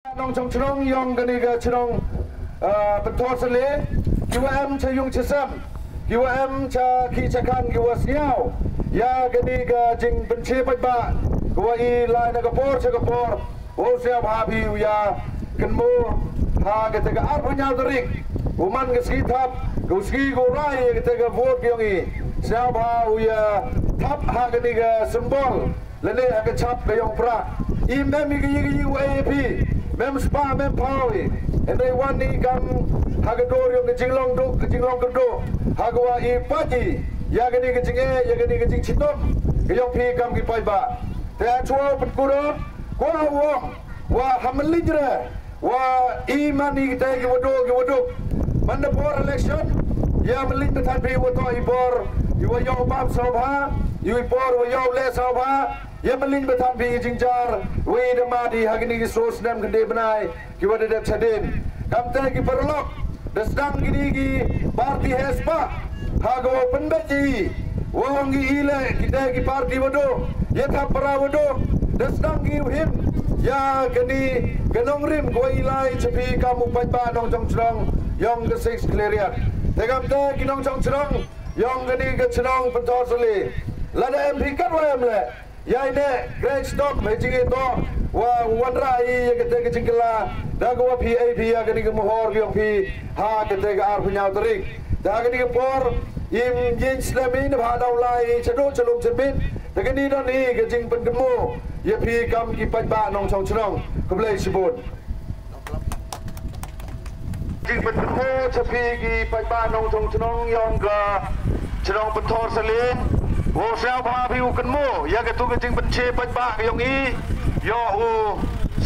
Nong trong chong yong gani ga chong bentor QM cha yung chisam QM cha ki chakan ki wasiao ya gani ga jing benche ba ko I lai na kapor cha kapor o sia bhabi ya kenmo ha ga te ga ar punya tarik uman ga ski thap go ski go rai ga te ga vote yong I sia bha ya thap ha gani ga symbol lene ha ga chap ga yong pra I mem gi UAP mem spa mem pawi and one ni kam hagador yung jinglong do jinglong do hagwa I paji ya gani ke jinge ya gani ke jing chitom yung pi kam ki pai ba te chua put kuro ko wa hamlinjre wa I mani te ki wodo man the bor election ya melin te than pi wo to I bor you yo bab sobha you bor yo le sobha ya melin betan pi jingjar we de madi hagini sos nam gede benai ki wada de chadin kamte ki perlok desdang gini ki parti hespa hago pendaji wongi ile kita ki parti wado ya thapra wado desdang ki him ya gani ganong rim ko ilai chapi kamu pajba nong jong chrong yong ke six cleariat te kamte ki nong jong chrong yong gani ke chrong pentosli lada MP kat wa emle ya ini great stop majing itu wa wadrai kita kecingkela dah gua PAP ya kini kemohor yang pi ha kita ke ar punya terik dah kini kepor im jin islamin bahadau lai cedok celum cerbit dah kini dah ni kecing pendemo ya pi kam kipat ba nong chong chong keblai sebut kecing pendemo cepi kipat ba nong chong chong yang ke chong pentor selin wo sao ba pi u kan mo ya ke tu ke jing benche pat ba yong I yo u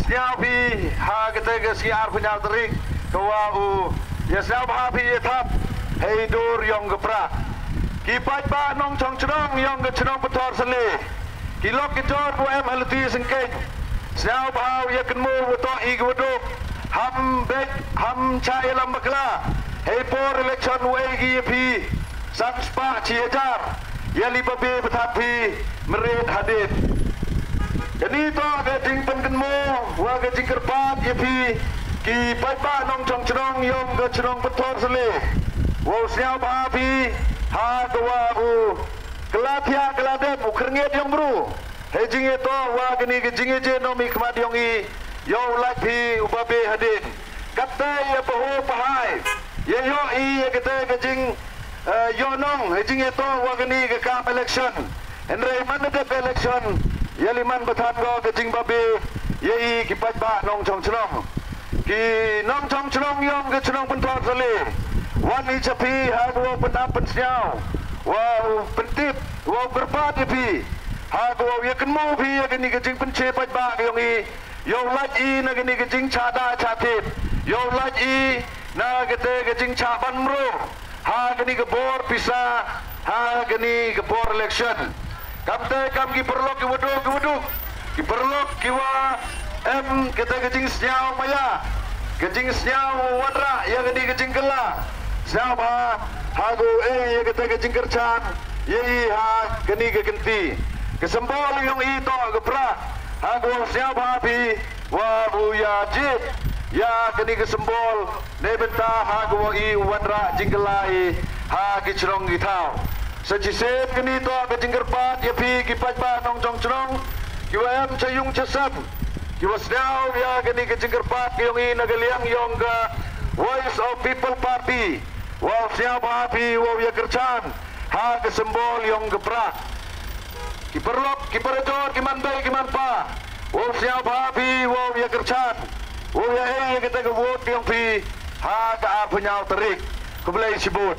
sao pi ha ke te ke siar punya terik to wa u ya sao ba pi ye thap hei dur yong ke pra ki pat ba nong chong chong yong ke chong pator sele ki lok ke jor bu em halti sengkeng sao ba ya kan mo wo to I ke wo ham bek ham chai lam bakla hei por election we gi pi sang spa chi jar ya liba be betapi merit hadit jadi to ke jing pengenmo wa ke jing kerpat ya pi ki papa nong chong chong yom ke chong betor sele wo siao ba pi ha dua u kelatia kelade ukernget yang bro he jing to wa ke ni ke jing je no mi kmat yong I yo like pi ubabe hadit katte ya paho pahai ya yo I ke jing yo nong hejing itu wagani ke kam election enre man de election yaliman batan go ke jing babe yei ki pat ba nong chong chong ki nong chong chong yom ke chong pentor sele wan I chapi ha go penap pensiau wow pentip wow berpat pi ha go ye kan mo pi ye ni ke jing penche pat ba ke yong I yo laj I na ke ni ke jing chada chatip yo laj I na ke te ke jing cha ban mro ha gani ke bor pisa ha gani ke bor election kamte kam ki perlok ki wudu ki perlok ki wa em kita kejing senyau maya kejing senyau wadra ya gani kejing kela senyau ha ha go ya kita kejing kercan ye ha gani ke genti ke sembol yang itu ke pra ha go senyau ha pi wa bu ya jit ya kini ke sembol ne benta ha go I wadra jingkelai ha ki chong ki thau saji sep kini to ke jingker pat ya pi ki pat ba nong chong chong ki wa em chayung chasam ki was now ya kini ke jingker pat ki yong I nagaliang yong ga Voice of People Party wa sia ba pi wa ya kerchan ha ke sembol yong ke prak ki perlok ki perjor ki man bai ki man pa wa sia ba pi wa ya kerchan oh ya kita ke vote yang pi ha ka punya terik keblai sebut